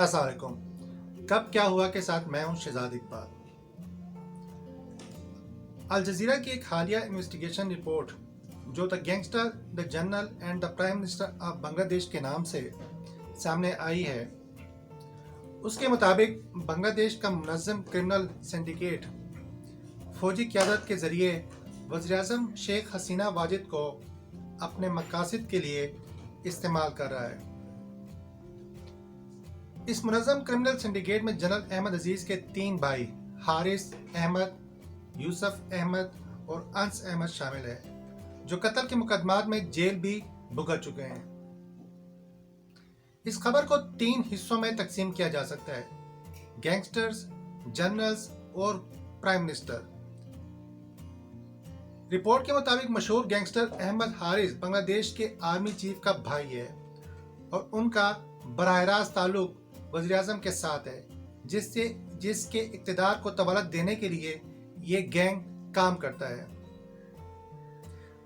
अस्सलाम वालेकुम। कब क्या हुआ के साथ मैं हूं शहजाद इकबाल। अल जजीरा की एक हालिया इन्वेस्टिगेशन रिपोर्ट जो the gangster, the general and the prime minister of Bangladesh के नाम से सामने आई है, उसके मुताबिक बांग्लादेश का मुनज़्ज़म क्रिमिनल सिंडिकेट फौजी क़यादत के ज़रिए वज़ीर-ए-आज़म शेख हसीना वाजिद को अपने मकासद के लिए इस्तेमाल कर रहा है। इस मुनज़्ज़म क्रिमिनल सिंडिकेट में जनरल अहमद अजीज़ के 3 भाई हारिस अहमद, यूसुफ अहमद और अंस अहमद शामिल है, जो कत्ल के मुकदमात में जेल भी भुगत चुके हैं। इस खबर को 3 हिस्सों में तकसीम किया जा सकता है: गैंगस्टर्स, जनरल्स और प्राइम मिनिस्टर। रिपोर्ट के मुताबिक मशहूर गैंगस्टर अहमद हारिस बांग्लादेश के आर्मी चीफ का भाई है और उनका बराह रास्त ताल्लुक वज़ीर-ए-आज़म के साथ है, जिसके इक़्तिदार को तवल्लुद देने के लिए ये गैंग काम करता है।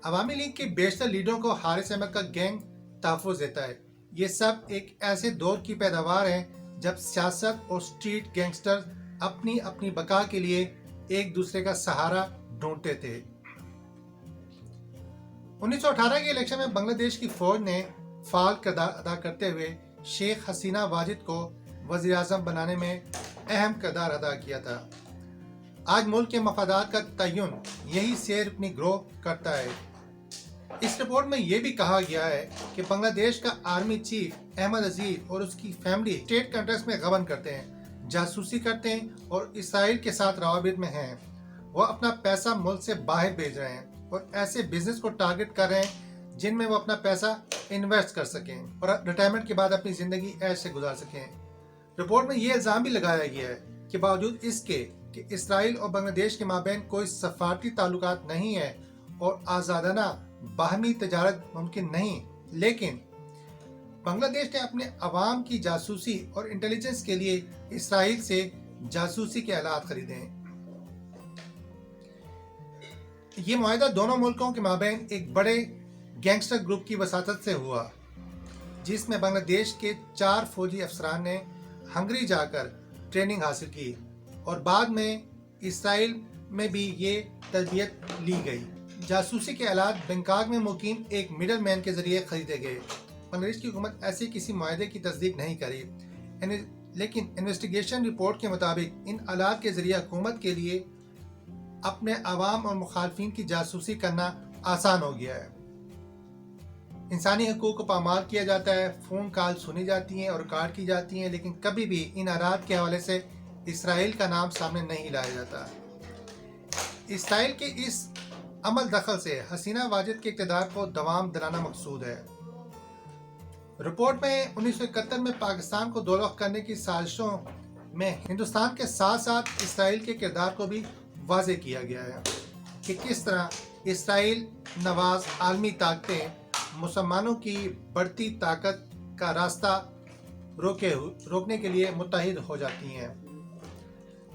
अवामी लीग के बेशतर लीडरों को हारिस अहमद का गैंग तहफ़्फ़ुज़ देता है। ये सब एक ऐसे दौर की पैदावार है जब सियासत और स्ट्रीट गैंगस्टर अपनी अपनी बका के लिए एक दूसरे का सहारा ढूंढते थे। 1918 के इलेक्शन में बांग्लादेश की फौज ने फाल किरदार अदा करते हुए शेख हसीना वाजिद को वज़ीर आज़म बनाने में अहम किरदार अदा किया था। आज मुल्क के मफादात का तय्युन यही सेर अपनी ग्रो करता है। इस रिपोर्ट में यह भी कहा गया है कि बांग्लादेश का आर्मी चीफ अहमद अजीज और उसकी फैमिली स्टेट कंट्रैक्ट्स में गबन करते हैं, जासूसी करते हैं और इसराइल के साथ रवाबित में हैं। वह अपना पैसा मुल्क से बाहर भेज रहे हैं और ऐसे बिजनेस को टारगेट कर रहे हैं जिनमें वो अपना पैसा इन्वेस्ट कर सकें और रिटायरमेंट के बाद अपनी ज़िंदगी ऐश से गुजार सकें। रिपोर्ट में ये इल्ज़ाम भी लगाया गया है कि बावजूद इसके कि इसराइल और बांग्लादेश के माबैन कोई सफारती ताल्लुकात नहीं है और आज़ादाना बाहमी तजारत मुमकिन नहीं, लेकिन बांग्लादेश ने अपने अवाम की जासूसी और इंटेलिजेंस के लिए इसराइल से जासूसी के आलात खरीदे हैं। ये मुआहदा दोनों मुल्कों के माबैन एक बड़े गैंगस्टर ग्रुप की वसातत से हुआ, जिसमें बांग्लादेश के 4 फौजी अफसरान ने हंगरी जाकर ट्रेनिंग हासिल की और बाद में इसराइल में भी ये तरबियत ली गई। जासूसी के आलात बैंकॉक में मुकीम एक मिडल मैन के जरिए खरीदे गए। बांग्लादेश की हुकूमत ऐसे किसी मुआहदे की तस्दीक नहीं करी, लेकिन इन्वेस्टिगेशन रिपोर्ट के मुताबिक इन आलात के जरिए हुकूमत के लिए अपने अवाम और मुखालफिन की जासूसी करना आसान हो गया है। इंसानी हकूक़ को पामाल किया जाता है, फ़ोन कॉल सुनी जाती हैं और रिकॉर्ड की जाती हैं, लेकिन कभी भी इन आलात के हवाले से इसराइल का नाम सामने नहीं लाया जाता। इसराइल के इस अमल दखल से हसीना वाजिद के इक़्तिदार को दवाम दिलाना मकसूद है। रिपोर्ट में 1971 में पाकिस्तान को दोलख करने की साजिशों में हिंदुस्तान के साथ साथ इसराइल के किरदार को भी वाज़े किया गया है कि किस तरह इसराइल नवाज आलमी ताकतें मुसलमानों की बढ़ती ताकत का रास्ता रोकने के लिए मुत्तहिद हो जाती हैं।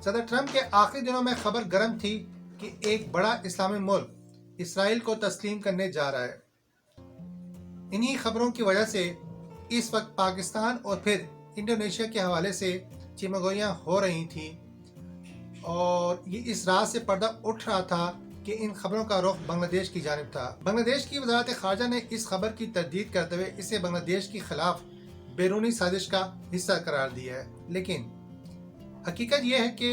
सदर ट्रंप के आखिरी दिनों में खबर गर्म थी कि एक बड़ा इस्लामी मुल्क इसराइल को तस्लीम करने जा रहा है। इन्हीं खबरों की वजह से इस वक्त पाकिस्तान और फिर इंडोनेशिया के हवाले से चिमगोइयाँ हो रही थी और ये इस रात से पर्दा उठ रहा था कि इन खबरों का रुख बांग्लादेश की जानिब था। बांग्लादेश की वज़ारत ख़ारजा ने इस खबर की तरदीद करते हुए इसे बांग्लादेश के खिलाफ बैरूनी साजिश का हिस्सा करार दिया है, लेकिन हकीकत यह है कि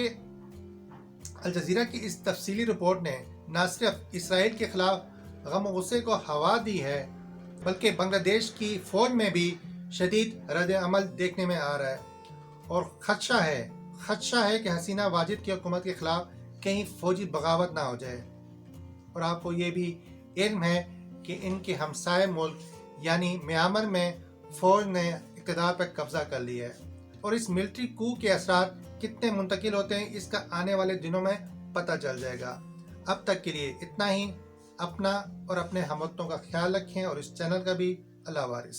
अल जज़ीरा की इस तफसीली रिपोर्ट ने न सिर्फ इसराइल के खिलाफ गम और गुस्से को हवा दी है, बल्कि बांग्लादेश की फ़ौज में भी शदीद रद्द अमल देखने में आ रहा है और खदशा है कि हसीना वाजिद की हुकूमत के खिलाफ कहीं फौजी बगावत ना हो जाए। और आपको ये भी इल्म है कि इनके हमसाए मुल्क यानी म्यांमार में फ़ौज ने इक़्तिदार पर कब्ज़ा कर लिया है और इस मिलिट्री कू के असरार कितने मुंतकिल होते हैं इसका आने वाले दिनों में पता चल जाएगा। अब तक के लिए इतना ही। अपना और अपने हमवतनों का ख्याल रखें और इस चैनल का भी अल्लाह वारिस।